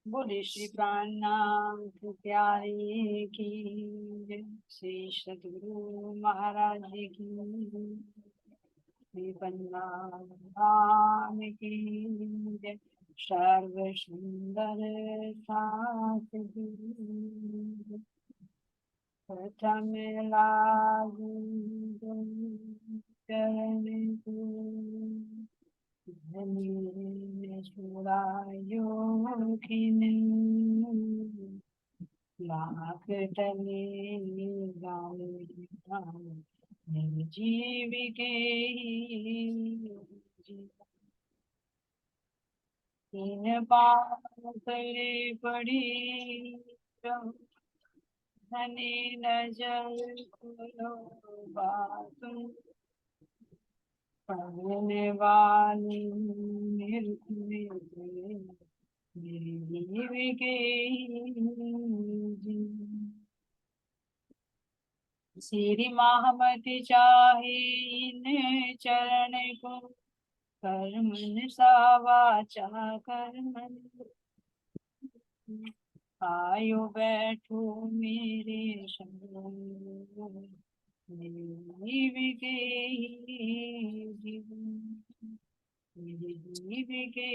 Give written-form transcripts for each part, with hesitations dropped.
बोले श्री प्राणनाथ प्यारे की जय। श्री सद्गुरु महाराज की, श्री वृंदावन की जय। सर्व सुंदर सासु प्रथम लागू चरण को धनी छुड़ायो खिन लाख तले जीव के तीन पातले पड़ी धनी नजर खुलो बातुम पढ़ने वाली जीव के श्री महामति चाहे इन चरण को कर्मन सावाचा कर्मन आयो बैठो मेरे संग जीव के जीवन जीव के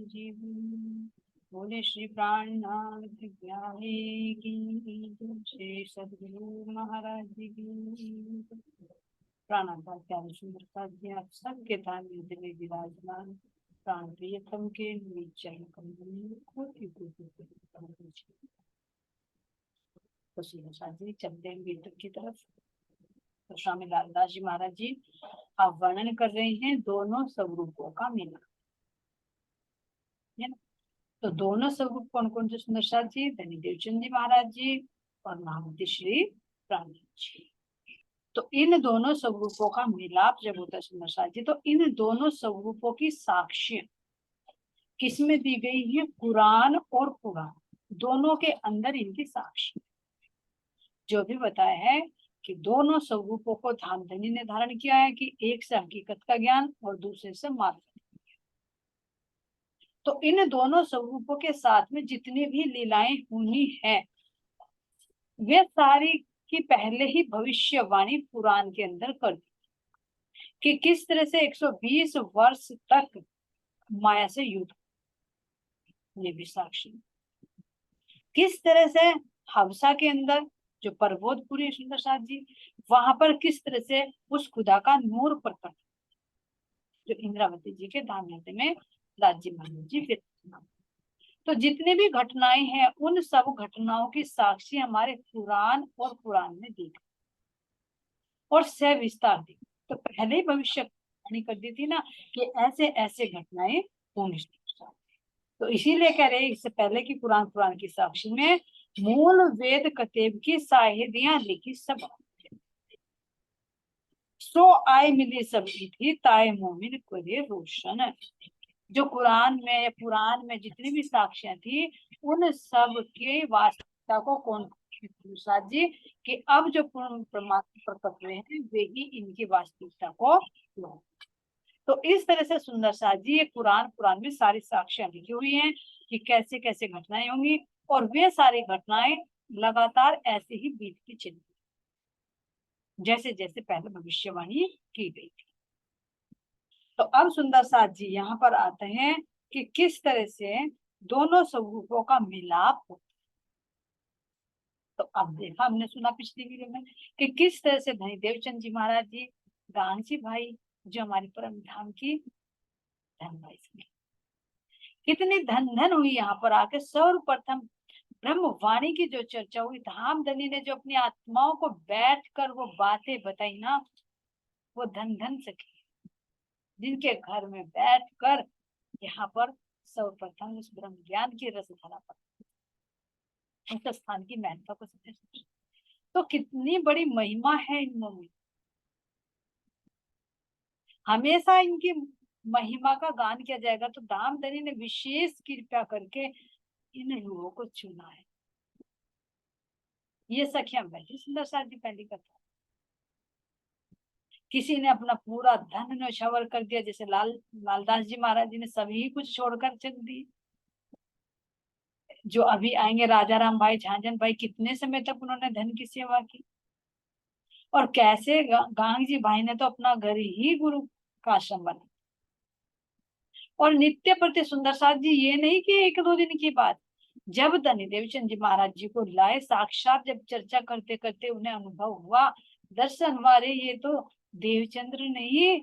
जीवन। बोले श्री प्राणनाथ प्यारे की, श्री सद्गुरु महाराज की। प्राणांतर प्यारे सुंदरता जी आप सबके धाम में विराजमान प्राण प्रियतम के चरण कमल में कोटि कोटि तो जी चलते हैं भीतर की तरफ। तो स्वामी लालदास जी महाराज जी आप वर्णन कर रहे हैं दोनों स्वरूपों का मिलना, है ना। तो दोनों स्वरूप कौन कौन से सुंदर साथ जी? धनी देवचंद जी महाराज जी और महामती श्री प्राण जी। तो इन दोनों स्वरूपों का मिलाप जब होता है सुंदर साथ जी, तो इन दोनों स्वरूपों की साक्ष्य किसमें दी गई है? कुरान और पुराण दोनों के अंदर इनकी साक्ष्य जो भी बताया है कि दोनों स्वरूपों को धामधनी ने धारण किया है कि एक से हकीकत का ज्ञान और दूसरे से मार्ग। तो इन दोनों स्वरूपों के साथ में जितनी भी लीलाएं हुई है वे सारी की पहले ही भविष्यवाणी पुराण के अंदर कर दी कि किस तरह से 120 वर्ष तक माया से युद्ध, ये भी साक्षी। किस तरह से हवसा के अंदर जो पर्वतपुरी सुंदर साथ जी, वहां पर किस तरह से उस खुदा का नूर प्रकट जो इंद्रावती जी के दामयाते में दाजी महाराज जी फिर। तो जितने भी घटनाएं हैं उन सब घटनाओं की साक्षी हमारे पुराण और पुराण में दी गई और सविस्तार दी। तो पहले ही भविष्यवाणी कर दी थी ना कि ऐसे ऐसे घटनाएं होंगी। तो इसीलिए कह रहे इससे पहले की पुराण की साक्षी में मूल वेद कतेब की साहिदियां लिखी सब सो आय मिली सभी थी ताए मोमिन करे रोशन। जो कुरान में या पुराण में जितनी भी साक्ष्यां थी उन सब के वास्तविकता को कौन साथ जी कि अब जो परमात्मा प्रकट हुए हैं वे ही इनकी वास्तविकता को। तो इस तरह से सुंदर साथ जी ये पुराण में सारी साक्ष्यां लिखी हुई हैं कि कैसे कैसे घटनाएं होंगी और वे सारी घटनाएं लगातार ऐसे ही बीतती चली जैसे जैसे पहले भविष्यवाणी की गई थी। तो अब सुंदर साथ जी यहाँ पर आते हैं कि किस तरह से दोनों स्वरूपों का मिलाप होता। तो अब देखा हमने सुना पिछली वीडियो में कि किस तरह से धनी देवचंद जी महाराज जी गांसी भाई जो हमारी परम धाम की धन भाई कितनी धन धन हुई यहाँ पर आके। सर्वप्रथम ब्रह्म वाणी की जो चर्चा हुई, धाम धनी ने जो अपनी आत्माओं को बैठ कर वो बातें बताई ना, वो धन धन सखी जिनके घर में बैठ कर यहाँ पर सर्वप्रथम उस ब्रह्म ज्ञान की रसधारा पर उस स्थान की महत्ता को समझ। तो कितनी बड़ी महिमा है इनमें, हमेशा इनकी महिमा का गान किया जाएगा। तो धामधनी ने विशेष कृपा करके इन युवाओं को चुना है। ये सखियां बैठी सुंदर शादी पहली कथा। किसी ने अपना पूरा धन न्यौछावर कर दिया, जैसे लालदास जी महाराज जी ने सभी कुछ छोड़कर चल दिए। जो अभी आएंगे राजा राम भाई, झांझन भाई, कितने समय तक उन्होंने धन की सेवा की। और कैसे गांग जी भाई ने तो अपना घर ही गुरु का आश्रम बना। और नित्य प्रति सुंदर साथ जी, ये नहीं कि एक दो दिन की बात, जब धनी देवचंद जी महाराज जी को लाए, साक्षात जब चर्चा करते करते उन्हें अनुभव हुआ, दर्शन हुआ, अरे ये तो देवचंद्र नहीं है,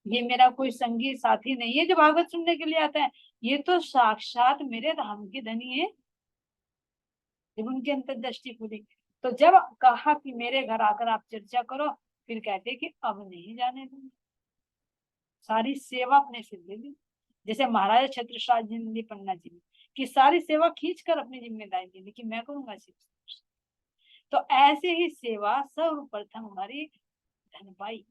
ये मेरा कोई संगी साथी नहीं है जो भागवत सुनने के लिए आता है, ये तो साक्षात मेरे धाम की धनी है। जब उनकी अंतर्दृष्टि खुली, तो जब कहा कि मेरे घर आकर आप चर्चा करो, फिर कहते कि अब नहीं जाने दूंगा, सारी सेवा अपने सिर ले ली। जैसे महाराजा छत्रसाल जी ने, पन्ना जी ने, कि सारी सेवा खींच कर अपनी जिम्मेदारी ले ली कि मैं करूंगा सिर्फ। तो ऐसे ही सेवा सर्वप्रथम हमारी धनबाई,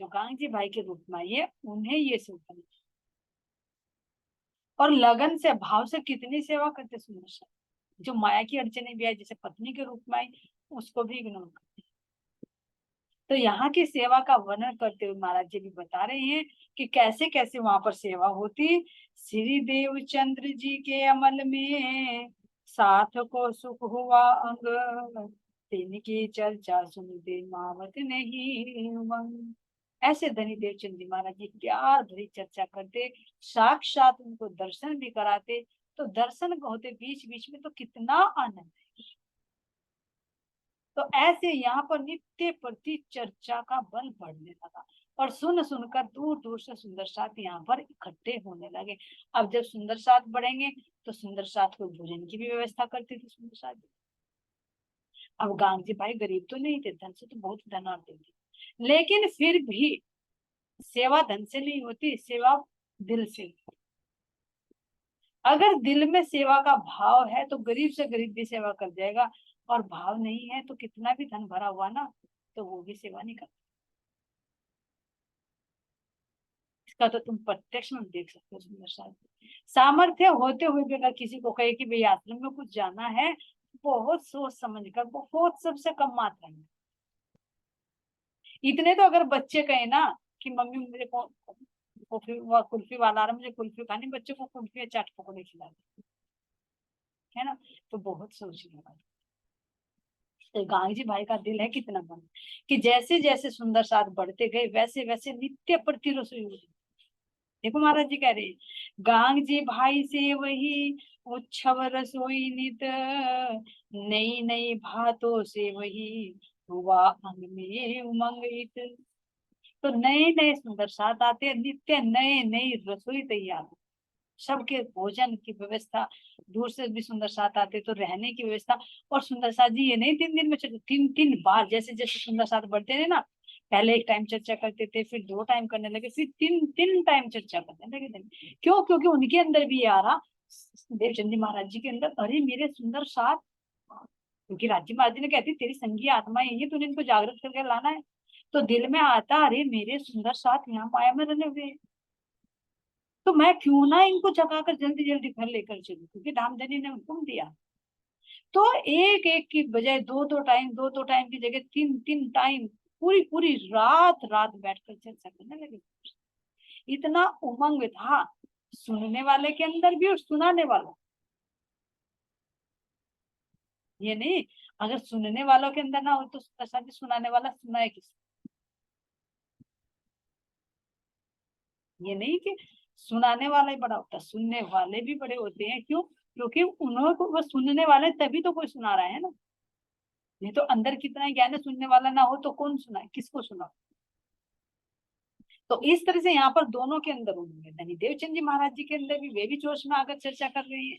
जो गांधी भाई के रूप में आई है, उन्हें ये सेवा, और लगन से भाव से कितनी सेवा करते सुंदर सा। जो माया की अड़चने भी आई, जैसे पत्नी के रूप में आई, उसको भी इग्नोर करते। तो यहाँ की सेवा का वर्णन करते हुए महाराज जी भी बता रहे हैं कि कैसे कैसे वहां पर सेवा होती। श्री देवचंद्र जी के अमल में साथ को सुख हुआ अंग, तिनकी चर्चा सुनते मावत नहीं उमंग। ऐसे धनी देवचंद जी महाराज जी प्यार भरी चर्चा करते, साक्षात उनको दर्शन भी कराते। तो दर्शन होते बीच बीच में, तो कितना आनंद। तो ऐसे यहाँ पर नित्य प्रति चर्चा का बल बढ़ने लगा, और सुन सुनकर दूर दूर से सुंदर साथ यहाँ पर इकट्ठे होने लगे। अब जब सुंदर साथ बढ़ेंगे, तो सुंदर साथ को भोजन की भी व्यवस्था करती थी सुंदर साथ। अब गांधी भाई गरीब तो नहीं थे, धन से तो बहुत धनाढ़ थे, लेकिन फिर भी सेवा धन से नहीं होती, सेवा दिल से। अगर दिल में सेवा का भाव है तो गरीब से गरीब भी सेवा कर जाएगा, और भाव नहीं है तो कितना भी धन भरा हुआ ना, तो वो भी सेवा नहीं करता। इसका तो तुम प्रत्यक्ष में देख सकते हो सुंदर साथ। सामर्थ्य होते हुए भी अगर किसी को कहे कि भाई आश्रम में कुछ जाना है, बहुत सोच समझ कर, बहुत सबसे कम मात्रा में। इतने तो अगर बच्चे कहे ना कि मम्मी मुझे कुल्फी वाला आ रहा, मुझे कुल्फी खानी, बच्चों को कुल्फी या चाट पकौड़े खिला दे, है ना, तो बहुत सोचने वाली। तो गांधी जी भाई का दिल है कितना बड़ा, कि जैसे जैसे सुंदर साथ बढ़ते गए, वैसे वैसे नित्य प्रति रसोई हुई। देखो महाराज जी कह रहे हैं, गांग जी भाई से वही उत्सव रसोई नित, नई नई भातों से वही हुआ अंग में उमंग इत। तो नए नए सुंदर साथ आते हैं, नित्य नए नई रसोई तैयार, सबके भोजन की व्यवस्था। दूर से भी सुंदर साथ आते तो रहने की व्यवस्था। और सुंदर साथ जी ये नहीं 3 दिन में चलते, 3 3 बार, जैसे जैसे सुंदर साथ बढ़ते थे ना, पहले एक टाइम चर्चा करते थे, फिर 2 टाइम करने लगे, फिर 3 3 टाइम चर्चा करने लगे थे। क्यों? क्योंकि उनके अंदर भी ये आ रहा, देवचंद जी महाराज जी के अंदर, अरे मेरे सुंदर साथ, क्योंकि राज्य महाराज जी ने कहती तेरी संगी आत्मा यही है, तूने इनको जागृत करके लाना है। तो दिल में आता, अरे मेरे सुंदर साथ यहाँ माया में रहने हुए, तो मैं क्यों ना इनको जगाकर जल्दी जल्दी घर लेकर चलूं, क्योंकि धामधनी ने हुक्म दिया। तो एक एक की बजाय 2 2 टाइम, 2 2 टाइम की जगह 3 3 टाइम, पूरी पूरी रात रात बैठकर चर्चा करने लगे। इतना उमंग था सुनने वाले के अंदर भी और सुनाने वाला। ये नहीं, अगर सुनने वालों के अंदर ना हो तो ऐसा सुनाने वाला सुनाए किस। ये नहीं कि सुनाने वाला ही बड़ा होता है, सुनने वाले भी बड़े होते हैं। क्यों? क्योंकि उन्होंने को वो सुनने वाले, तभी तो कोई सुना रहा है ना। नहीं तो अंदर कितना ज्ञान है, सुनने वाला ना हो तो कौन सुनाए, किसको सुना। तो इस तरह से यहाँ पर दोनों के अंदर उन्होंने, धनी देवचंद जी महाराज जी के अंदर भी वे भी जोश में आकर चर्चा कर रहे हैं,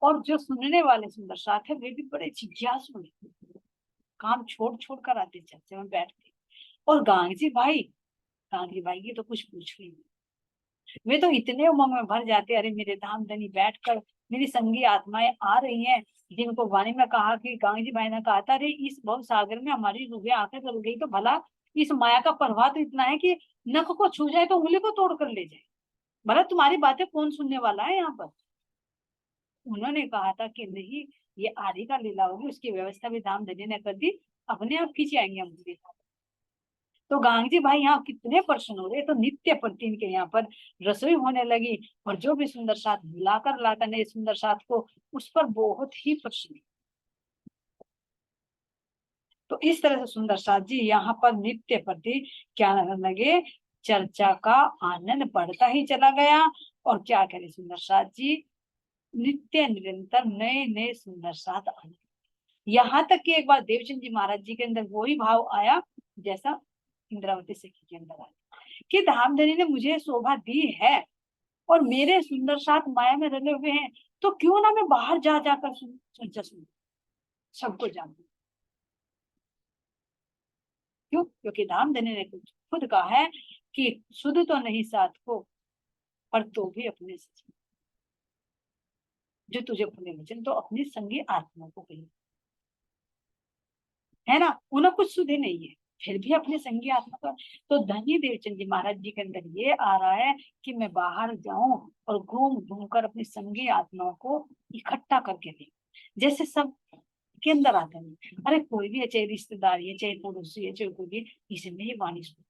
और जो सुनने वाले सुंदर साथ है वे भी बड़े जिज्ञासु हैं, काम छोड़ छोड़ कर आते चर्चा में बैठते। और गांधी भाई की तो कुछ पूछ ही नहीं, वे तो इतने उमंग में भर जाते, अरे मेरे धाम धनी बैठकर मेरी संगी आत्माएं आ रही हैं, जिनको वाणी में कहा कि गांधी भाई ने कहा था, अरे इस भव सागर में हमारी रूहें आकर चल गई तो भला इस माया का प्रवाह तो इतना है कि नख को छू जाए तो उंगली को तोड़ कर ले जाए, भला तुम्हारी बातें कौन सुनने वाला है यहाँ पर। उन्होंने कहा था कि नहीं, ये आदि का लीला होगी, उसकी व्यवस्था भी धाम धनी ने कर दी, अपने आप खींच आएंगे हम उनके साथ। तो गांधी भाई यहाँ कितने प्रसन्न हो रहे, तो नित्य प्रति इनके यहाँ पर रसोई होने लगी, और जो भी सुंदर साथ लाकर लाकर नए सुंदर साथ को, उस पर बहुत ही प्रसन्न। तो इस तरह से सुंदर साथ जी यहाँ पर नित्य प्रति क्या लगे, चर्चा का आनंद बढ़ता ही चला गया। और क्या करे सुंदर साथ जी, नित्य निरंतर नए नए सुंदर साथ आने, यहाँ तक कि एक बार देवचंद जी महाराज जी के अंदर वही भाव आया जैसा इंद्रावती सखी के अंदर आया, कि धामधनी ने मुझे शोभा दी है और मेरे सुंदर साथ माया में रले हुए हैं, तो क्यों ना मैं बाहर जा जाकर सुन सबको जानू। क्यों? क्योंकि धामधनी ने खुद कहा है कि शुद्ध तो नहीं साथ को, पर तो भी अपने से जो तुझे खुले वचन, तो अपनी संगी आत्मा को कही, है ना, उन्हें कुछ सुधे नहीं है, फिर भी अपने संगी आत्मा का। तो धनी देवचंद जी महाराज जी के अंदर ये आ रहा है कि मैं बाहर जाऊं और घूम घूम कर अपनी संगी आत्मा को इकट्ठा करके दे, जैसे सब के अंदर आते हैं। अरे कोई भी है, चाहे रिश्तेदारी है, चाहे पड़ोसी है, चाहे कोई भी, इसे में ही वाणी सुन,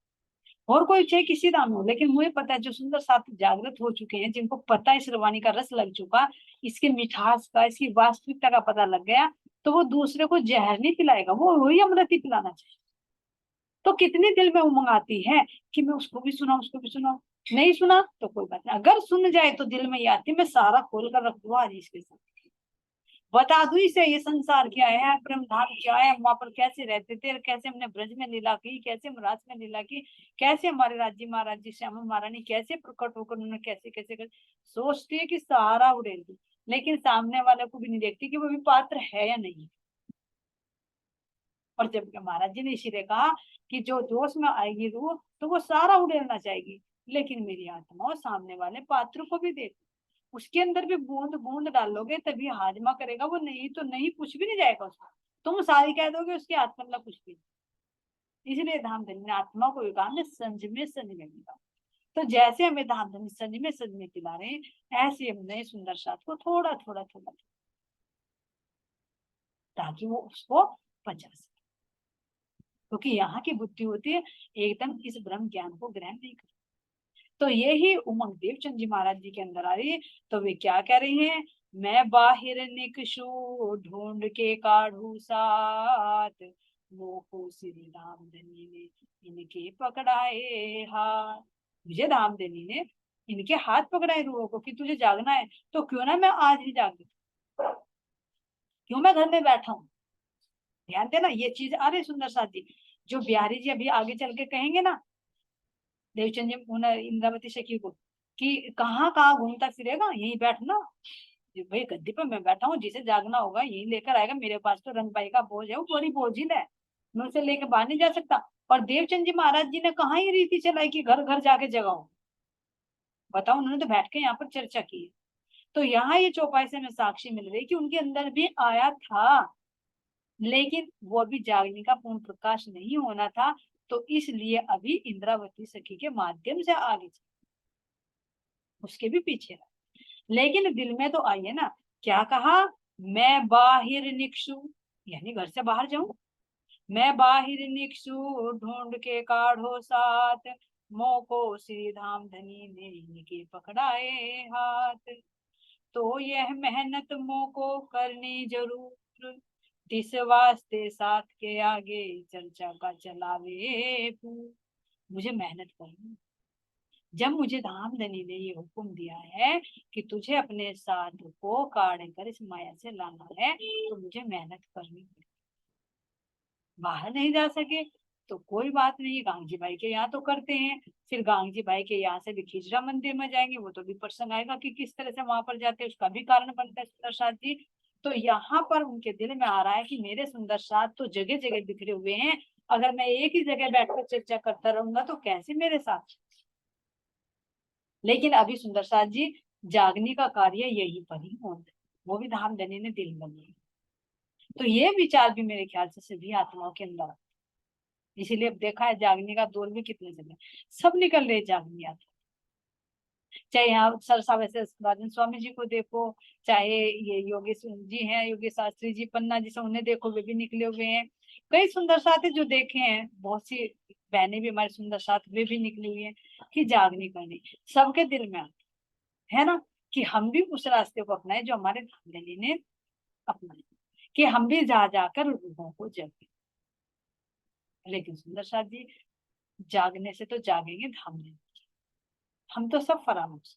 और कोई चाहे किसी दाम हो, लेकिन मुझे पता है जो सुंदर साथी जागृत हो चुके हैं, जिनको पता है इस वाणी का रस लग चुका, इसके मिठास का, इसकी वास्तविकता का पता लग गया, तो वो दूसरे को जहर नहीं पिलाएगा, वो वही अमृत ही पिलाना चाहिए। तो कितनी दिल में उमंग आती है कि मैं उसको भी सुना, उसको भी सुना, नहीं सुना तो कोई बात नहीं, अगर सुन जाए तो दिल में ये आती मैं सारा खोल कर रख दूंगा आज इसके साथ, बता दू इसे ये संसार क्या है, ब्रह्म धाम क्या है, वहां पर कैसे रहते थे, कैसे हमने ब्रज में लीला की, कैसे हम राज में लीला की, कैसे हमारे राज्य महाराज जी श्यामा महारानी कैसे प्रकट होकर उन्होंने कैसे कैसे कर सोचती है कि सहारा उड़ेल दी, लेकिन सामने वाले को भी नहीं देखती कि वो भी पात्र है या नहीं। और जब महाराज जी ने इसीलिए कहा कि जो जोश में आएगी रूह तो वो सारा उड़ेलना चाहेगी, लेकिन मेरी आत्मा और सामने वाले पात्र को भी देख, उसके अंदर भी बूंद बूंद डालोगे तभी हाजमा करेगा वो, नहीं तो नहीं, कुछ भी नहीं जाएगा उसको, तुम सारी कह दोगे उसकी आत्मा मतलब कुछ भी। इसलिए धामधनी ने आत्मा को कहा मैं संज में संज में मिला, तो जैसे हमें धामधनी संज में संज में पिला रहे हैं, ऐसे हम नए सुंदर साथ को थोड़ा थोड़ा थोड़ा, ताकि वो उसको पचा सके, क्योंकि यहाँ की बुद्धि होती है एकदम इस ब्रह्म ज्ञान को ग्रहण नहीं कर। तो ये ही उमंग देवचंद जी महाराज जी के अंदर आ रही है। तो वे क्या कह रही हैं, मैं बाहिर निकशु ढूंढ के काढ़ू साथ, मोको श्री रामधनी ने इनके पकड़ाए हाथ। मुझे रामधनी ने इनके हाथ पकड़ाए रूहों को कि तुझे जागना है, तो क्यों ना मैं आज ही जाग, क्यों मैं घर में बैठा हूँ। ध्यान देना ये चीज आ रही सुंदर साथ जी, जो बिहारी जी अभी आगे चल के कहेंगे ना देवचंद जी इंद्रावती सखी को, कि कहाँ कहाँ घूमता फिरेगा, यहीं बैठना, भाई गद्दी पे मैं बैठा हूँ, जिसे जागना होगा यही लेकर आएगा, मेरे पास तो रंगपाई का बोझ है, वो बड़ी बोझिल है, मैं उसे लेकर बाहर नहीं जा सकता। और देवचंद जी महाराज जी ने कहा ही रीति चलाई कि घर घर जाके जगाओ, बताओ, उन्होंने तो बैठ के यहाँ पर चर्चा की है। तो यहाँ ये चौपाई से हमें साक्षी मिल रही कि उनके अंदर भी आया था, लेकिन वो अभी जागने का पूर्ण प्रकाश नहीं होना था, तो इसलिए अभी इंद्रावती सखी के माध्यम से आगे उसके भी पीछे रहा, लेकिन दिल में तो आई है ना, क्या कहा, मैं बाहिर निकशु, यानी घर से बाहर जाऊं, मैं बाहिर निकशु ढूंढ के काढ़ो साथ, मोको श्री धाम धनी ने इनके पकड़ाए हाथ, तो यह मेहनत मोको करनी जरूर, जिस वास्ते साथ के आगे चर्चा का चलावे पूर। मुझे मेहनत करनी, जब मुझे धामधनी ने ये हुक्म दिया है कि तुझे अपने साथ को काढ़ कर इस माया से लाना है, तो मुझे मेहनत करनी पड़ेगी। बाहर नहीं जा सके तो कोई बात नहीं, गांधी भाई के यहाँ तो करते हैं, फिर गांधी भाई के यहाँ से भी खिजरा मंदिर में जाएंगे, वो तो भी प्रसंग आएगा कि किस तरह से वहां पर जाते हैं, उसका भी कारण बनता है सुंदर साथ जी। तो यहाँ पर उनके दिल में आ रहा है कि मेरे सुंदर साथ तो जगह जगह बिखरे हुए हैं, अगर मैं एक ही जगह बैठकर चर्चा करता रहूंगा तो कैसे मेरे साथ। लेकिन अभी सुंदर साथ जी जागने का कार्य यही पर ही होता है, वो भी धामधनी ने दिल में लिया। तो ये विचार भी मेरे ख्याल से सभी आत्माओं के अंदर, इसीलिए अब देखा है जागने का दौर भी कितने चले, सब निकल रहे जागने आत्मा, चाहे यहाँ सरसा वैसे राजन स्वामी जी को देखो, चाहे ये योगेश जी हैं, योगेश शास्त्री जी, पन्ना जी से उन्हें देखो, वे भी निकले हुए हैं, कई सुंदर साथ है जो देखे हैं, बहुत सी बहनें भी हमारे सुंदर साथ वे भी निकली हुई है कि जागनी करनी, सबके दिल में आता है ना कि हम भी उस रास्ते को अपनाए जो हमारे धामधनी ने अपनाया, कि हम भी जा जाकर रूहों को जगे। लेकिन सुंदर साथ जी जागने से तो जागेंगे धामधनी, हम तो सब फरामोश,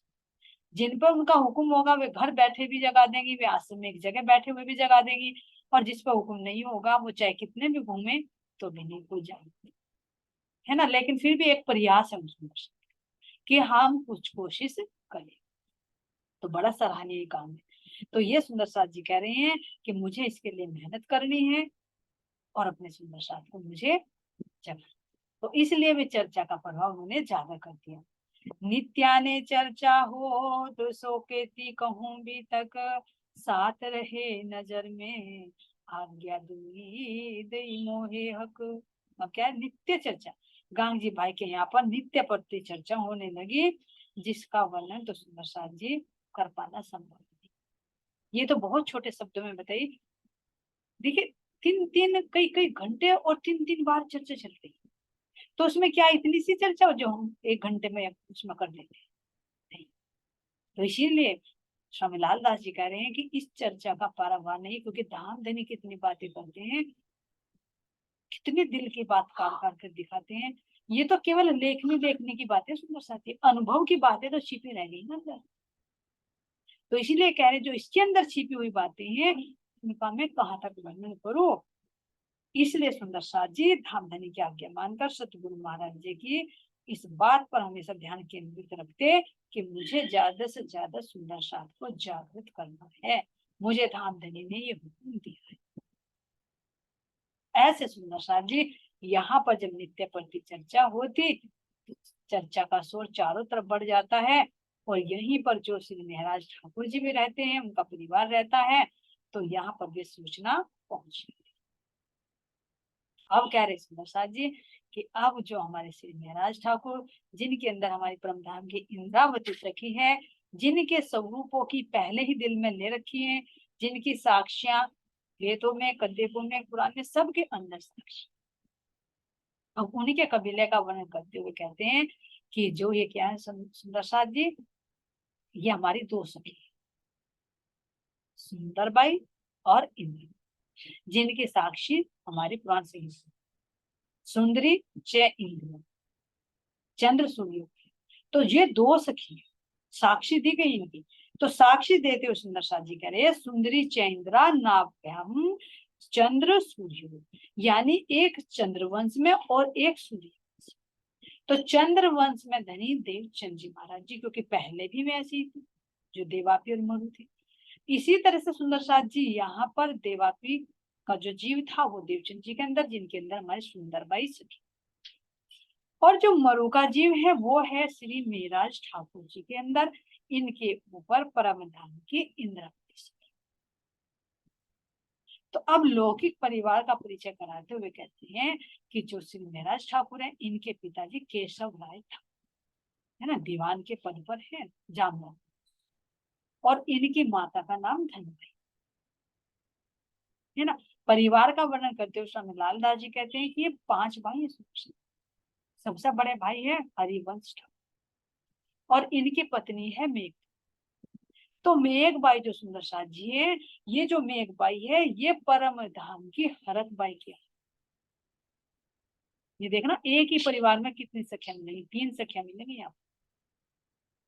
जिन पर उनका हुक्म होगा वे घर बैठे भी जगा देंगी, वे आश्रम में एक जगह बैठे हुए भी जगा देंगी, और जिस पर हुक्म नहीं होगा वो चाहे कितने भी घूमे तो भी नहीं कोई जागे, है ना। लेकिन फिर भी एक प्रयास है उसमें कि हम कुछ कोशिश करें, तो बड़ा सराहनीय काम है। तो ये सुंदर साथ जी कह रहे हैं कि मुझे इसके लिए मेहनत करनी है और अपने सुंदर साथ को मुझे जगा, तो इसलिए वे चर्चा का प्रभाव उन्होंने ज्यादा कर दिया। नित्या ने चर्चा हो तो सो केती कहूं भी तक, साथ रहे नजर में आज्ञा दूंगी दई मोहे हक। अब क्या है, नित्य चर्चा, गांग जी भाई के यहाँ पर नित्य प्रति चर्चा होने लगी, जिसका वर्णन तो सुंदर साथ जी कर पाना संभव नहीं। ये तो बहुत छोटे शब्दों में बताइए, देखिए तीन तीन कई कई घंटे और तीन तीन बार चर्चा चल रही, तो उसमें क्या इतनी सी चर्चा हो जो हम एक घंटे में उसमें कर लेते हैं, नहीं। तो इसीलिए स्वामी लाल दास जी कह रहे हैं कि इस चर्चा का पारावार नहीं, क्योंकि धामधनी कितनी बातें करते हैं, कितने दिल की बात कर कर दिखाते हैं। ये तो केवल लेखनी की बातें सुंदर साथी, अनुभव की बातें तो छिपी रह गई ना अंदर। तो इसीलिए कह रहे जो इसके अंदर छिपी हुई बातें हैं उनका मैं कहाँ तक वर्णन करूं। इसलिए सुंदर साथ जी धामधनी की आज्ञा मानकर सतगुरु महाराज जी की इस बात पर हमेशा ध्यान केंद्रित रखते कि मुझे ज्यादा से ज्यादा सुंदर साथ को जागृत करना है, मुझे धामधनी ने ये हुक्म दिया है। ऐसे सुंदर साथ जी यहाँ पर जब नित्य प्रति चर्चा होती, चर्चा का शोर चारों तरफ बढ़ जाता है, और यहीं पर जो श्री महाराज ठाकुर जी भी रहते हैं, उनका परिवार रहता है, तो यहाँ पर भी सूचना पहुंच गई। अब कह रहे सुंदर साथ जी कि अब जो हमारे श्री महाराज ठाकुर, जिनके अंदर हमारी परमधाम की इंद्रावती रखी है, जिनके स्वरूपों की पहले ही दिल में ले रखी है, जिनकी साक्षियां वेदों में, कद्देपों में, कुरान में, सबके अंदर साक्षी, अब उन्हीं के कबीले का वर्णन करते हुए कहते हैं कि जो ये क्या है सुंदर साथ जी, ये हमारी दो सखी सुंदरबाई और इंद्र, जिनकी साक्षी हमारी पुराण से सुंदरी जय इंद्र चंद्र सूर्य, तो ये दो सखी साक्षी दी गई इनकी। तो साक्षी देते हुए सुंदर साथ जी कह रहे हैं सुंदरी चैंद्रा नाभ्याम चंद्र सूर्य, यानी एक चंद्रवंश में और एक सूर्य। तो चंद्रवंश में धनी देवचंद जी महाराज जी, क्योंकि पहले भी वे ऐसी थी जो देवापी और मरु थे। इसी तरह से सुंदर साथ जी यहाँ पर देवापी का जो जीव था वो देवचंद जी के अंदर, जिनके अंदर हमारे सुंदरबाई सखी, और जो मरु का जीव है वो है श्री मेहराज ठाकुर जी के अंदर, इनके ऊपर परम धाम की इंद्रावती सखी। तो अब लौकिक परिवार का परिचय कराते हुए कहते हैं कि जो श्री मेहराज ठाकुर है, इनके पिताजी केशव राय ठाकुर, है ना, दीवान के पद पर है जामनगर, और इनकी माता का नाम धनबाई, है ना। परिवार का वर्णन करते हुए स्वामी लाल दास जी कहते हैं कि ये 5 भाई है, सबसे बड़े भाई है हरिवंश ठाकुर, और इनकी पत्नी है मेघ। तो मेघबाई जो सुंदर साथ जी है, ये जो मेघबाई है ये परम धाम की हरक बाई की, ये देखना एक ही परिवार में कितनी सखियां मिलेंगी, 3 सखियां मिलेंगी यहाँ,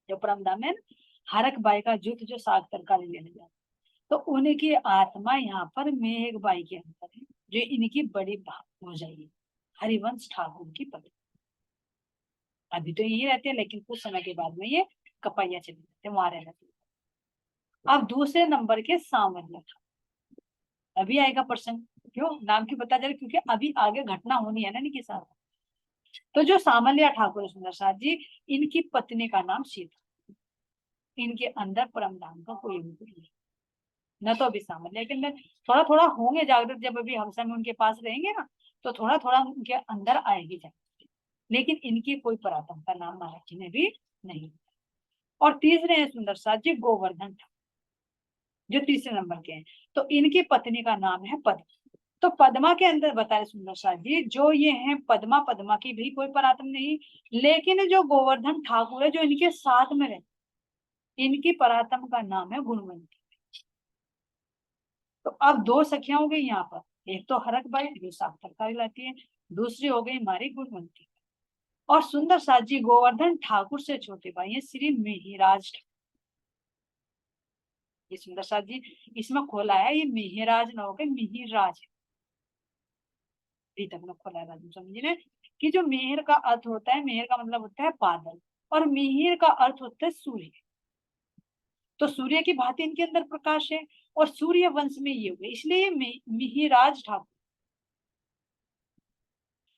जो परम धाम है हरक बाई का जुट जो साग तरकारी लेने जाते, तो उनकी आत्मा यहाँ पर मेघबाई के अंदर है, जो इनकी बड़ी हो जाएगी हरिवंश ठाकुर की पत्नी। अभी तो यही रहते हैं, लेकिन कुछ समय के बाद में ये कपैया चले जाते हैं, वहां रहने लगते। अब दूसरे नंबर के सांवरिया ठाकुर, अभी आएगा प्रसंग, क्यों नाम की बता जा रहे, क्योंकि अभी आगे घटना होनी है ना इनके साथ। तो जो सामलिया ठाकुर सुंदर साथ जी, इनकी पत्नी का नाम सीता, इनके अंदर परम धाम का कोई रूप नहीं, न तो अभी सामलिया के अंदर, थोड़ा थोड़ा होंगे जागृत, जब अभी हम समय उनके पास रहेंगे ना, तो थोड़ा थोड़ा उनके अंदर आएगी जागृत, लेकिन इनकी कोई परात्म का नाम महाराज जी ने भी नहीं। और तीसरे हैं सुंदर साथ जी गोवर्धन ठाकुर, जो तीसरे नंबर के हैं, तो इनकी पत्नी का नाम है पद्म। तो पद्मा के अंदर बता रहे सुंदर साथ जी, जो ये है पद्मा, पद्मा की भी कोई परात्म नहीं, लेकिन जो गोवर्धन ठाकुर है जो इनके साथ में रहे, इनकी परात्म का नाम है गुणवंती। तो अब दो सखियां हो गई यहाँ पर, एक तो हरक बाई जो साक्षात्कार लाती है, दूसरी हो गई हमारी गुणवंती। और सुंदर साथ जी गोवर्धन ठाकुर से छोटे भाई है श्री मिहिराज ठाकुर। ये सुंदर साथ जी इसमें खोला है, ये मिहिराज ना होकर मिहिराज है, अभी तक में खोला है राजू समझी ने, कि जो मिहिर का अर्थ होता है, मिहिर का मतलब होता है बादल, और मिहिर का अर्थ होता है सूर्य। तो सूर्य की भांति इनके अंदर प्रकाश है, और सूर्य वंश में ये हुए, इसलिए ये मिहिराज ठाकुर।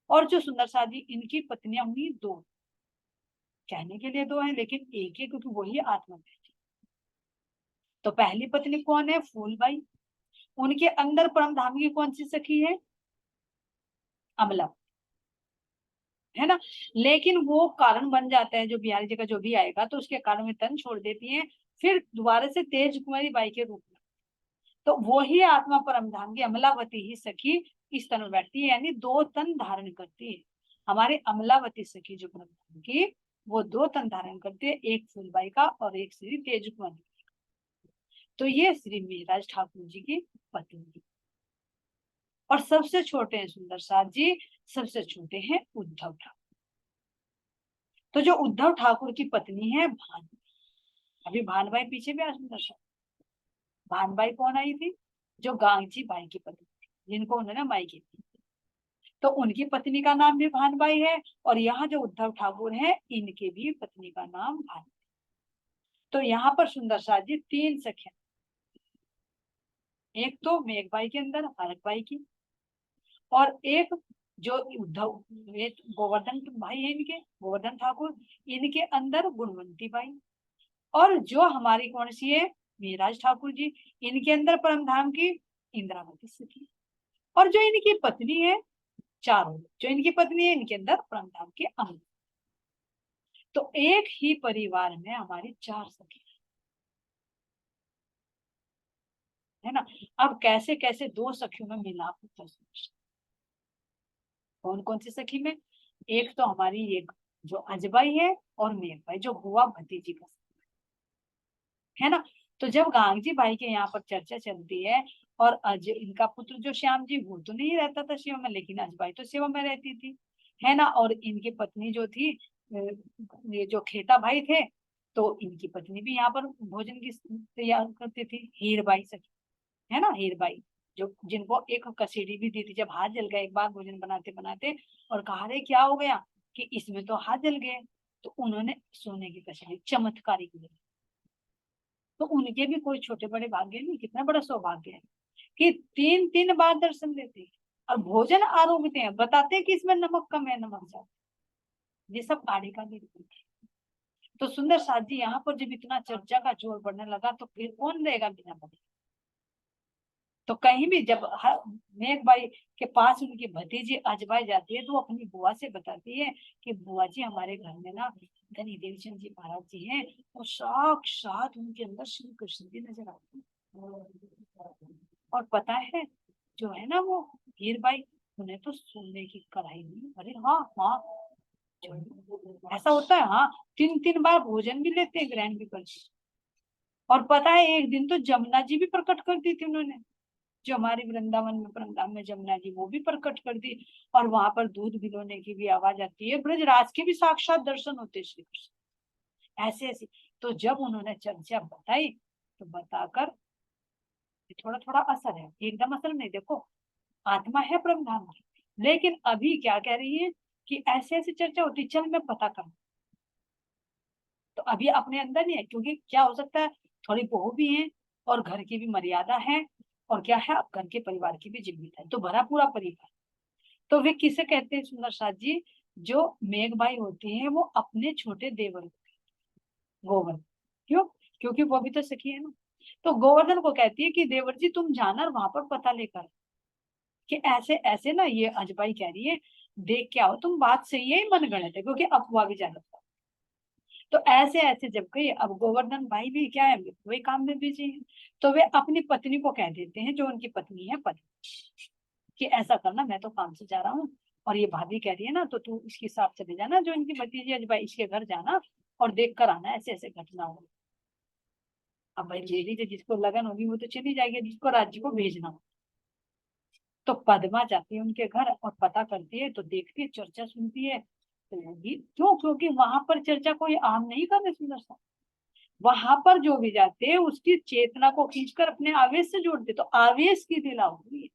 और जो सुंदर साथ जी इनकी पत्नियां हुई दो, कहने के लिए दो है लेकिन एक है, क्योंकि वही आत्मा है। तो पहली पत्नी कौन है? फूलबाई। उनके अंदर परम धाम की कौन सी सखी है? अमला, है ना। लेकिन वो कारण बन जाता है, जो बिहारी जी का जो भी आएगा तो उसके कारण में तन छोड़ देती है, फिर दोबारा से तेज कुमारी बाई के रूप में। तो वो ही आत्मा परम धाम की अमलावती ही सखी इस तन में बैठती है, यानी दो तन धारण करती है। हमारे अमलावती सखी जो परम धाम की, वो दो तन धारण करती है, एक फूलबाई का और एक श्री तेज कुमारी। तो ये श्री मेहराज ठाकुर जी की पत्नी। और सबसे छोटे हैं सुंदर साथ जी, सबसे छोटे हैं उद्धव ठाकुर। तो जो उद्धव ठाकुर की पत्नी है भान, अभी भानबाई पीछे भी आ सुंदर साथ। भानबाई कौन आई थी? जो गांगजी बाई की पत्नी थी, जिनको उन्होंने माई की थी। तो उनकी पत्नी का नाम भी भानबाई है, और यहाँ जो उद्धव ठाकुर है इनके भी पत्नी का नाम भान। तो यहाँ पर सुंदर साथ जी तीन सखियां, एक तो मेघबाई के अंदर हरकबाई की, और एक जो उद्धव ये गोवर्धन भाई है इनके, गोवर्धन ठाकुर, इनके अंदर गुणवंती बाई। और जो हमारी कौन सी है? मीराज ठाकुर जी, इनके अंदर परमधाम की इंद्रावती सखी। और जो इनकी पत्नी है, चारों जो इनकी पत्नी है इनके अंदर परमधाम की अमृत। तो एक ही परिवार में हमारी चार सखी, है ना। अब कैसे कैसे दो सखियों में मिलाप होता है, कौन कौन सी सखी में? एक तो हमारी एक जो अजबाई है, और मेघबाई जो बुआ भतीजी का, है ना। तो जब गांगजी बाई के यहाँ पर चर्चा चलती है, और अज इनका पुत्र जो श्याम जी, वो तो नहीं रहता था सेवा में, लेकिन अजबाई तो सेवा में रहती थी, है ना। और इनकी पत्नी जो थी, ये जो खेता भाई थे, तो इनकी पत्नी भी यहाँ पर भोजन की तैयार करती थी, हीरबाई सखी, है ना। हीरबाई जो जिनको एक कसीडी भी दी थी, जब हाथ जल गए एक बार भोजन बनाते बनाते, और कहा रे क्या हो गया, कि इसमें तो हाथ जल गए, तो उन्होंने सोने की कसीडी चमत्कारी की, तो उनके भी कोई छोटे बड़े भाग्य नहीं, कितना बड़ा सौभाग्य है कि तीन तीन बार दर्शन देते हैं और भोजन आरोग्यते हैं, बताते हैं कि इसमें नमक कम है, नमक ज्यादा, ये सब काढ़े का भी। तो सुंदर साथ जी यहाँ पर जब इतना चर्चा का जोर बढ़ने लगा, तो फिर कौन रहेगा बिना बने। तो कहीं भी जब मेघबाई के पास उनकी भतीजी अजबाई जाती है, तो वो अपनी बुआ से बताती है कि बुआ जी हमारे घर में ना धनी देवचंद जी महाराज जी हैं, और साक्षात उनके अंदर श्री कृष्ण जी नजर आते हैं। और पता है जो है ना वो हीरबाई, उन्हें तो सोने की कढ़ाई नहीं, अरे हाँ हाँ, ऐसा होता है, हाँ। तीन तीन बार भोजन भी लेते हैं, ग्रहण भी करते हैं। और पता है एक दिन तो जमुना जी भी प्रकट कर दी थी उन्होंने, जो हमारे वृंदावन में परमधाम में जमुना जी, वो भी प्रकट कर दी। और वहां पर दूध भिगोने की भी आवाज आती है, ब्रजराज के भी साक्षात दर्शन होते श्री कृष्ण, ऐसे ऐसे। तो जब उन्होंने चर्चा बताई, तो बताकर थोड़ा थोड़ा असर है, एकदम असर नहीं, देखो आत्मा है परमधाम की, लेकिन अभी क्या कह रही है कि ऐसे ऐसे चर्चा होती, चल मैं पता कर। तो अभी अपने अंदर नहीं है, क्योंकि क्या हो सकता है, थोड़ी बहू भी है, और घर की भी मर्यादा है, और क्या है, अब घर के परिवार की भी जिम्मेदारी है, तो भरा पूरा परिवार। तो वे किसे कहते हैं सुंदर साथ जी? जो मेघबाई होती है वो अपने छोटे देवर गोवर्धन, क्यों? क्योंकि वो भी तो सखी है ना। तो गोवर्धन को कहती है कि देवर जी तुम जाना और वहां पर पता लेकर, कि ऐसे ऐसे ना ये अजबाई कह रही है, देख के आओ तुम, बात सही है मन गणित है, क्योंकि अफवाह भी ज्यादा। तो ऐसे ऐसे जब गई, अब गोवर्धन भाई भी क्या है, वही काम में बिजी है, तो वे अपनी पत्नी को कह देते हैं, जो उनकी पत्नी है पत्नी, कि ऐसा करना, मैं तो काम से जा रहा हूँ और ये भाभी कह रही है ना, तो तू इसके साथ चले जाना, जो इनकी भतीजी अजबाई, इसके घर जाना और देख कर आना, ऐसे ऐसे घटना हो। अब भाई लेडी जो जिसको लगन होगी वो तो चली जाएगी, जिसको राज्य को भेजना हो। तो पद्मा जाती है उनके घर और पता करती है, तो देखती है, चर्चा सुनती है, तो होगी क्यों, क्योंकि वहां पर चर्चा कोई आम नहीं कर रहे सुंदर सा, वहां पर जो भी जाते हैं उसकी चेतना को खींचकर अपने आवेश से जोड़ते, तो आवेश की दिला होगी,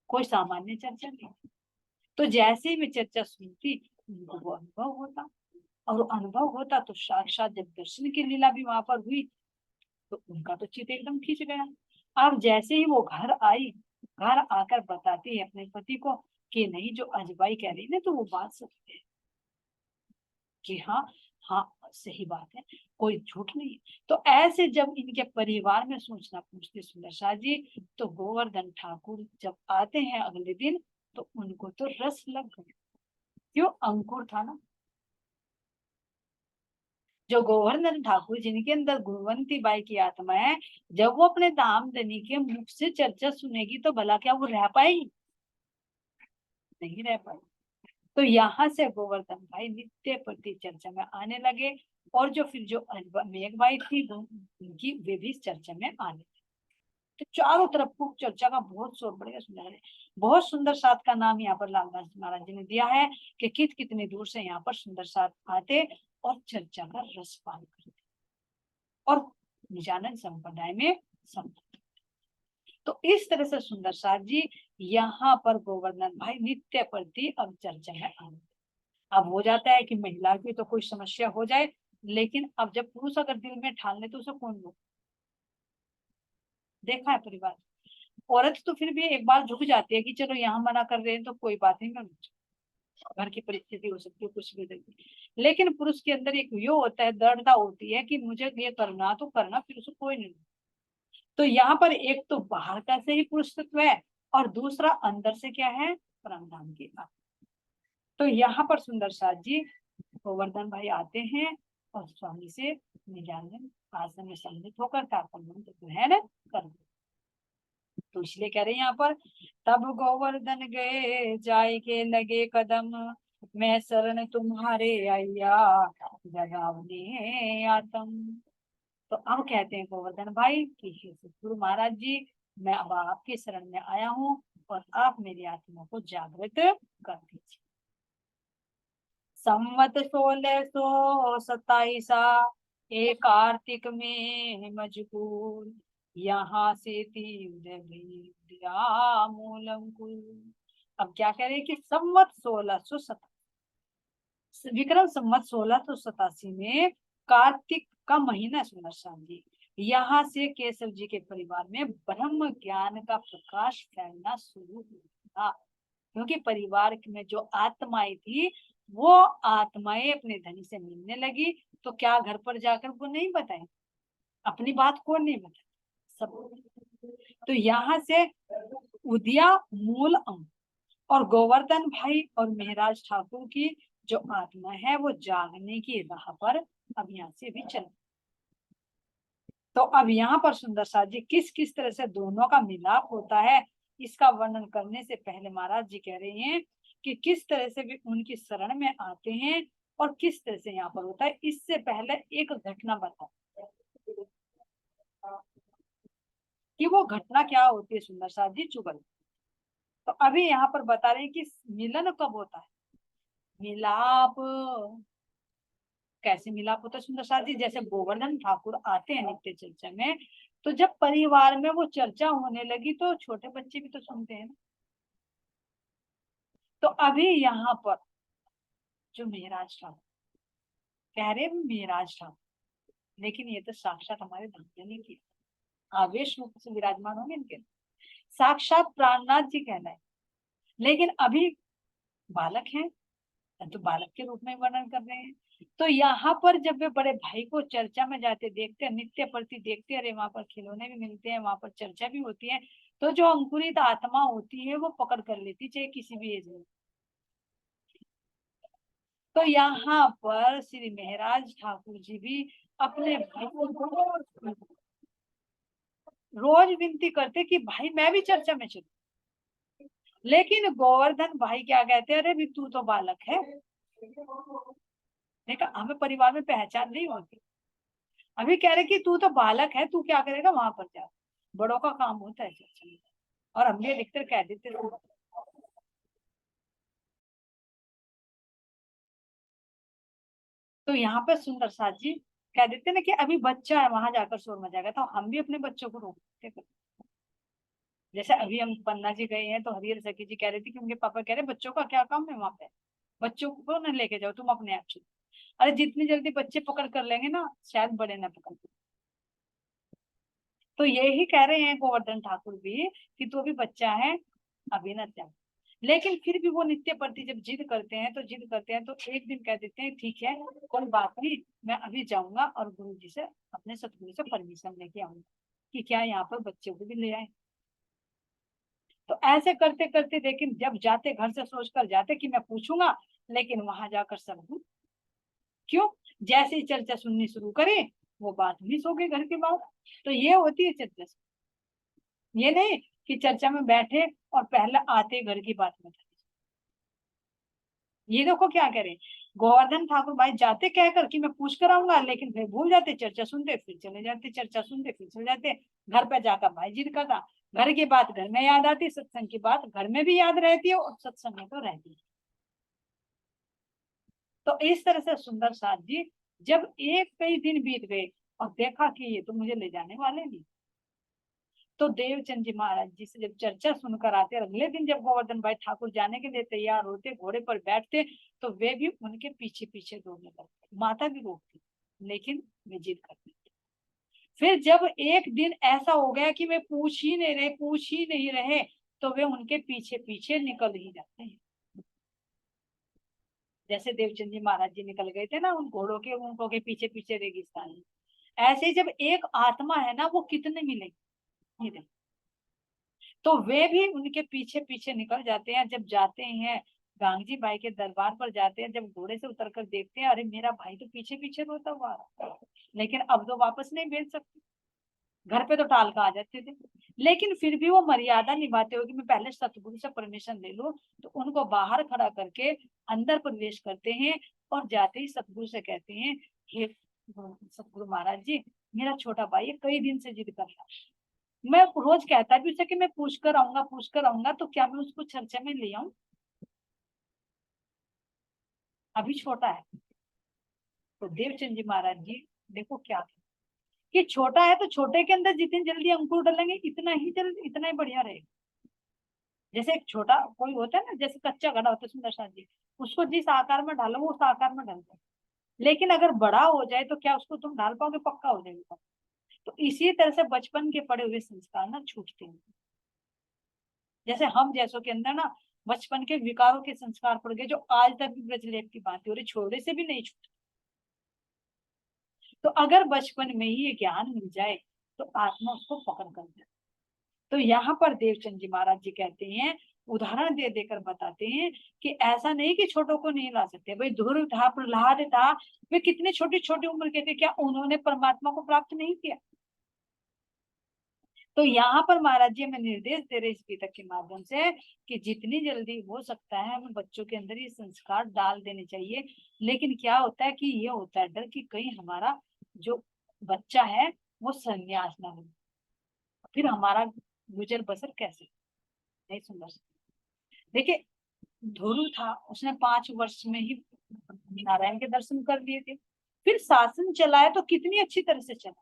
कोई सामान्य चर्चा नहीं। तो जैसे ही वे चर्चा सुनती, उनको वो अनुभव होता, और वो अनुभव होता तो साक्षात जब दर्शन की लीला भी वहां पर हुई, तो उनका तो चित्त एकदम खींच गया। अब जैसे ही वो घर आई, घर आकर बताती है अपने पति को कि नहीं, जो अजबाई कह रही ना, तो वो बात सत्य है, कि हाँ, हाँ सही बात है, कोई झूठ नहीं है। तो ऐसे जब इनके परिवार में सोचना पूछते सुंदर शाह जी, तो गोवर्धन ठाकुर जब आते हैं अगले दिन, तो उनको तो रस लग गया, क्यों, अंकुर था ना, जो गोवर्धन ठाकुर जिनके अंदर गुणवंती बाई की आत्मा है, जब वो अपने दामदनी के मुख से चर्चा सुनेगी, तो भला क्या वो रह पाएगी, नहीं रह पाएगी। तो यहाँ से गोवर्धन भाई नित्य प्रति चर्चा में आने लगे, और जो फिर जो मेघबाई थी उनकी, वे भी चर्चा में आने लगे। तो चारों तरफ खूब चर्चा का बहुत शोर बढ़ेगा। सुंदर है, बहुत सुंदर साथ का नाम यहाँ पर लालदास महाराज जी ने दिया है, कि कितनी दूर से यहाँ पर सुंदर साथ आते और चर्चा का रस पान करते और निजानंद संप्रदाय में संत। तो इस तरह से सुंदर साथ जी यहाँ पर गोवर्धन भाई नित्य प्रति अब चर्चा में आने। अब हो जाता है कि महिला की तो कोई समस्या हो जाए, लेकिन अब जब पुरुष अगर दिल में ठान ले, तो उसे कौन रोक, देखा है परिवार। औरत तो फिर भी एक बार झुक जाती है कि चलो यहाँ मना कर रहे हैं तो कोई बात नहीं, मैं घर की परिस्थिति हो सकती है कुछ भी देखती, लेकिन पुरुष के अंदर एक यो होता है, दृढ़ता होती है कि मुझे ये करना तो करना, फिर उसे कोई नहीं। तो यहाँ पर एक तो बाहर का से ही पुरुष तत्व है, और दूसरा अंदर से क्या है, परमधाम की आत्मा। तो यहाँ पर सुंदर साथ जी गोवर्धन भाई आते हैं और स्वामी से निजानंद आश्रम में सम्मिलित होकर तारतम्य ग्रहण कर, तो इसलिए कह रहे हैं यहाँ पर, तब गोवर्धन गए जाए के लगे कदम, मैं शरण तुम्हारे अय्या जगावने आतम। तो अब कहते हैं गोवर्धन भाई कि हे सतगुरु महाराज जी, मैं अब आपके शरण में आया हूँ, और आप मेरी आत्मा को जागृत कर दीजिए। संवत 1627 एक कार्तिक में मजकूर, यहाँ से तीव्र दिया मूल अंकुर। अब क्या कह रहे हैं कि संवत 1687, विक्रम संवत 1687 में कार्तिक का महीना, सुंदर शाह जी, यहाँ से केशव जी के परिवार में ब्रह्म ज्ञान का प्रकाश फैलना शुरू हुआ, क्योंकि परिवार में जो आत्माएं थी, वो आत्माएं अपने धनी से मिलने लगी, तो क्या घर पर जाकर वो नहीं बताए, अपनी बात कौन नहीं बताए, सब। तो यहाँ से उदिया मूल अंग, और गोवर्धन भाई और मेहराज ठाकुर की जो आत्मा है, वो जागने की राह पर अब यहाँ से भी चल। तो अब यहाँ पर सुंदर साथ जी किस किस तरह से दोनों का मिलाप होता है, इसका वर्णन करने से पहले महाराज जी कह रहे हैं कि किस तरह से भी उनकी शरण में आते हैं और किस तरह से यहाँ पर होता है। इससे पहले एक घटना बता कि वो घटना क्या होती है सुंदर साथ जी, चुगल। तो अभी यहाँ पर बता रहे हैं कि मिलन कब होता है, मिलाप कैसे मिलाप होता है सुंदर साथ जी, जैसे गोवर्धन ठाकुर आते हैं नित्य चर्चा में, तो जब परिवार में वो चर्चा होने लगी, तो छोटे बच्चे भी तो सुनते हैं ना। तो अभी यहाँ पर जो मेहराज ठाकुर कह रहे हैं, मेहराज ठाकुर, लेकिन ये तो साक्षात हमारे धन्य की आवेश रूप से विराजमान होंगे इनके, साक्षात प्राणनाथ जी कहना है, लेकिन अभी बालक हैं, तो बालक के रूप में वर्णन कर रहे हैं। तो यहाँ पर जब वे बड़े भाई को चर्चा में जाते देखते, नित्य प्रति देखते, अरे वहां पर खिलौने भी मिलते हैं, वहां पर चर्चा भी होती है, तो जो अंकुरित आत्मा होती है वो पकड़ कर लेती, चाहे किसी भी एज में। तो यहाँ पर श्री महराज ठाकुर जी भी अपने भाई को रोज विनती करते कि भाई मैं भी चर्चा में चलूं, लेकिन गोवर्धन भाई क्या कहते हैं, अरे भी तू तो बालक है। देखा, हमें परिवार में पहचान नहीं होती। अभी कह रहे कि तू तो बालक है, तू क्या करेगा वहां पर जा, बड़ों का काम होता है चर्चा में। और हम भी अधिकतर कह देते थे। तो यहाँ पर सुंदर साथ जी कह देते ना कि अभी बच्चा है, वहां जाकर शोर मचाएगा, तो हम भी अपने बच्चों को रोकते थे। जैसे अभी हम पन्ना जी गए हैं, तो हरिहर सखी जी कह रही थी कि उनके पापा कह रहे बच्चों का क्या काम है वहां पे, बच्चों को ना लेके जाओ, तुम अपने आप चलो। अरे जितनी जल्दी बच्चे पकड़ कर लेंगे ना, शायद बड़े ना पकड़। तो यही कह रहे हैं गोवर्धन ठाकुर भी कि तू अभी बच्चा है, अभी ना जा। लेकिन फिर भी वो नित्य प्रति जब जिद करते हैं, तो जिद करते हैं तो एक दिन कह देते हैं ठीक है, कोई बात नहीं, मैं अभी जाऊंगा और गुरु जी से, अपने सतगुरु से परमिशन लेके आऊंगा कि क्या यहाँ पर बच्चों को भी ले आए। तो ऐसे करते करते, लेकिन जब जाते घर से सोच कर जाते कि मैं पूछूंगा, लेकिन वहां जाकर सब भूल। क्यों? जैसे ही चर्चा सुननी शुरू करे, वो बात मिस हो गई, घर की बात। तो ये होती है चर्चा। ये नहीं कि चर्चा में बैठे और पहले आते घर की बात बता। ये देखो क्या करे, गोवर्धन ठाकुर भाई जाते कहकर कि मैं पूछ कर आऊंगा, लेकिन फिर भूल जाते, चर्चा सुनते फिर चले जाते, चर्चा सुनते फिर चले जाते। घर पे जाकर भाई जिद करता, घर की बात घर में याद आती, सत्संग की बात घर में भी याद रहती है, और सत्संग में तो रहती है। तो इस तरह से सुंदर साथ जी, जब एक कई दिन बीत गए और देखा कि ये तो मुझे ले जाने वाले नहीं, तो देवचंद जी महाराज जी से जब चर्चा सुनकर आते, और अगले दिन जब गोवर्धन भाई ठाकुर जाने के लिए तैयार होते, घोड़े पर बैठते, तो वे भी उनके पीछे पीछे दौड़ने लगते। माता भी रोकती, लेकिन वे जिद करते। फिर जब एक दिन ऐसा हो गया कि वे पूछ ही नहीं रहे, तो वे उनके पीछे पीछे निकल ही जाते हैं। जैसे देवचंद जी महाराज जी निकल गए थे ना उन घोड़ों के ऊंटों के पीछे पीछे रेगिस्तान में, ऐसे ही जब एक आत्मा है ना, वो कितने मिलेगी, तो वे भी उनके पीछे पीछे निकल जाते हैं। जब जाते हैं गांगजी भाई के दरबार पर जाते हैं, जब घोड़े से उतर कर देखते हैं, अरे मेरा भाई तो पीछे पीछे रोता हुआ आ रहा है। लेकिन अब तो वापस नहीं भेज सकते, घर पे तो टाल का आ जाते थे। लेकिन फिर भी वो मर्यादा निभाते हुए कि मैं पहले सतगुरु से परमिशन ले लूं, तो उनको बाहर खड़ा करके अंदर प्रवेश करते हैं, और जाते ही सतगुरु से कहते हैं, हे सतगुरु महाराज जी, मेरा छोटा भाई कई दिन से जिद कर रहा है, मैं रोज कहता भी उसे कि मैं पूछ कर आऊंगा, तो क्या मैं उसको चर्चा में ले आऊं, अभी छोटा है। तो देवचंद जी महाराज जी देखो क्या, कि छोटा है तो छोटे के अंदर जितनी जल्दी अंकुर डालेंगे, इतना ही जल्दी, इतना ही बढ़िया रहेगा। जैसे एक छोटा कोई होता है ना, जैसे कच्चा घड़ा होता है सुंदर सा जी, उसको जिस आकार में डालो वो उस आकार में डालता है। लेकिन अगर बड़ा हो जाए तो क्या उसको तुम डाल पाओगे, पक्का हो जाएगा। तो इसी तरह से बचपन के पड़े हुए संस्कार ना छूटते हैं। जैसे हम जैसों के अंदर ना बचपन के विकारों के संस्कार पड़ गए, जो आज तक भी ब्रजलेप की बात हो रही, छोड़ने से भी नहीं छूटते। तो अगर बचपन में ही ये ज्ञान मिल जाए, तो आत्मा उसको पकड़ कर जाए। तो यहाँ पर देवचंद जी महाराज जी कहते हैं, उदाहरण दे देकर बताते हैं कि ऐसा नहीं कि छोटों को नहीं ला सकते। भाई ध्रुव था, प्रहलाद था, वे कितने छोटी छोटी उम्र के थे, क्या उन्होंने परमात्मा को प्राप्त नहीं किया? तो यहाँ पर महाराज जी हमें निर्देश दे रहे इस गीता के माध्यम से, कि जितनी जल्दी हो सकता है हमें बच्चों के अंदर ये संस्कार डाल देने चाहिए। लेकिन क्या होता है कि ये होता है डर कि कहीं हमारा जो बच्चा है वो संन्यास ना हो, फिर हमारा गुजर बसर कैसे? नहीं सुंदर। देखिए, ध्रुव था, उसने 5 वर्ष में ही नारायण के दर्शन कर लिए थे। फिर शासन चलाया तो कितनी अच्छी तरह से चला।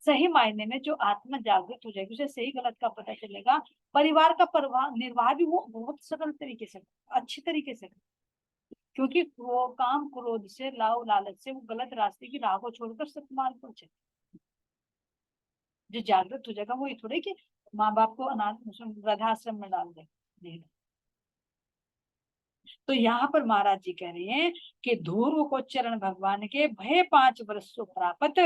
सही मायने में जो आत्मा जागृत हो जाएगी, उसे सही गलत का पता चलेगा। परिवार का परवाह निर्वाह भी वो बहुत सरल तरीके से, अच्छी तरीके से, क्योंकि वो काम क्रोध से, लाव लालच से, वो गलत रास्ते की राह को छोड़कर सत्मार्ग पर चले। जो जागृत हो जाएगा वो ये थोड़े कि माँ बाप को अनाथ वृद्धाश्रम में डाल दे, नहीं। तो यहाँ पर महाराज जी कह रहे हैं कि ध्रुव को चरण भगवान के भय 5 वर्ष प्राप्त,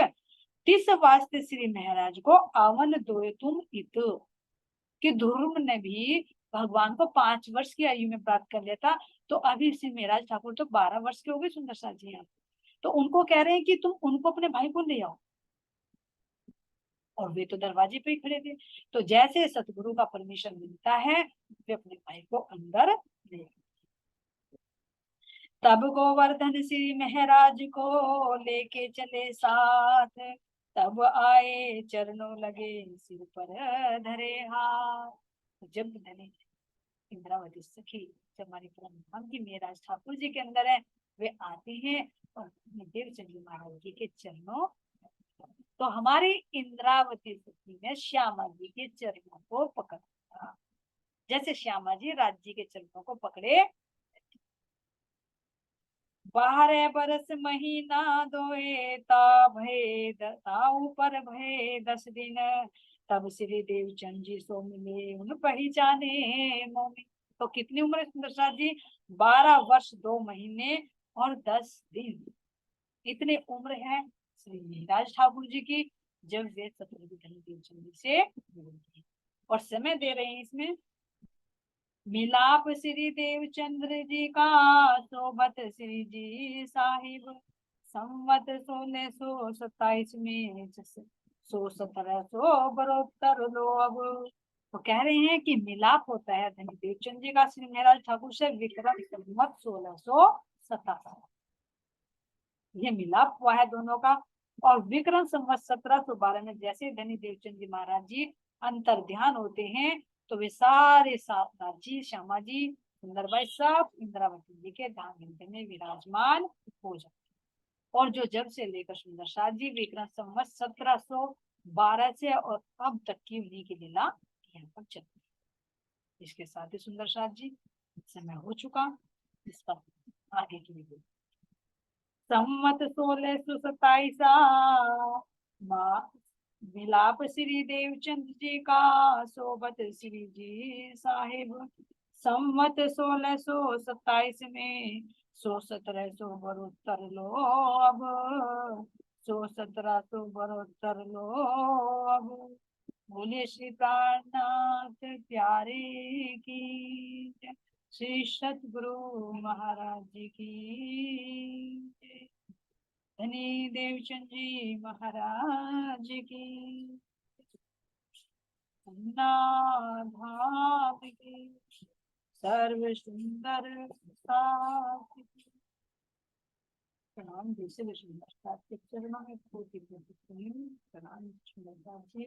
तिस वास्ते श्री महाराज को आवन दो तुम इत, कि ध्रुव ने भी भगवान को 5 वर्ष की आयु में प्राप्त कर लिया था। तो अभी श्री महाराज ठाकुर तो 12 वर्ष के हो गए सुंदर साथ जी। यहाँ तो उनको कह रहे हैं कि तुम उनको अपने भाई को ले आओ, और वे तो दरवाजे पे ही खड़े थे। तो जैसे सतगुरु का परमिशन मिलता है वे अपने भाई को अंदर ले। तब गोवर्धन श्री महाराज को लेके चले साथ, तब आए चरणों लगे सिर पर धरे हाथ। तो जब धनी इंद्रावती सखी जब हमारी परम धाम की मेहराज ठाकुर जी के अंदर है, वे आते हैं और देवचंद जी महाराज जी के चरणों, तो हमारी इंद्रावती सखी ने श्यामा जी के चरणों को पकड़ा, जैसे श्यामा जी राज जी के चरणों को पकड़े। 12 बरस महीना दोए ता भय ताऊ पर भय 10 दिन, तब श्री देवचंद जी सो मिले उन पहचाने मोमी। तो कितनी उम्र है सुंदर साथ जी? 12 वर्ष 2 महीने और 10 दिन, इतने उम्र है श्री महाराज ठाकुर जी की जब वे शत्रुघ्न देवचंद जी से मिले। और समय दे रहे हैं इसमें, मिलाप श्री देवचंद्र जी का सोबत श्री जी साहिब, संवत 1627 में 1772 लो अब। तो कह रहे हैं कि मिलाप होता है धनी देवचंद जी का श्री महाराज ठाकुर से विक्रम संवत 1687, ये मिलाप हुआ है दोनों का। और विक्रम संवत 1712 में जैसे धनी देवचंद जी महाराज जी अंतर ध्यान होते हैं तो वे सारे सात जी श्यामा जी सुंदरबाई सब इंद्रावती जी के धाम मंदिर में विराजमान हो जाते। और जो जब से लेकर सुंदर साथ जी विक्रम संवत 1712 से और अब तक की उन्हीं की लीला यहाँ पर चलती है। इसके साथ ही सुंदर साथ जी समय हो चुका, इस पर आगे की वीडियो संवत 1627 मिलाप श्री देवचंद जी का सोबत श्री जी साहिब, संवत 1627 में 1772 लो अब, 1772 लो अब। बोलिए श्री प्राणनाथ प्यारे की जय, श्री सतगुरु महाराज जी की जय, धनी देवचंद जी महाराज की, धाम की सर्व सुंदर साथ की। प्रणाम जैसे विष्णु के चरणों में कोटि कोटि प्रणाम। प्रणाम सुंदरता जी।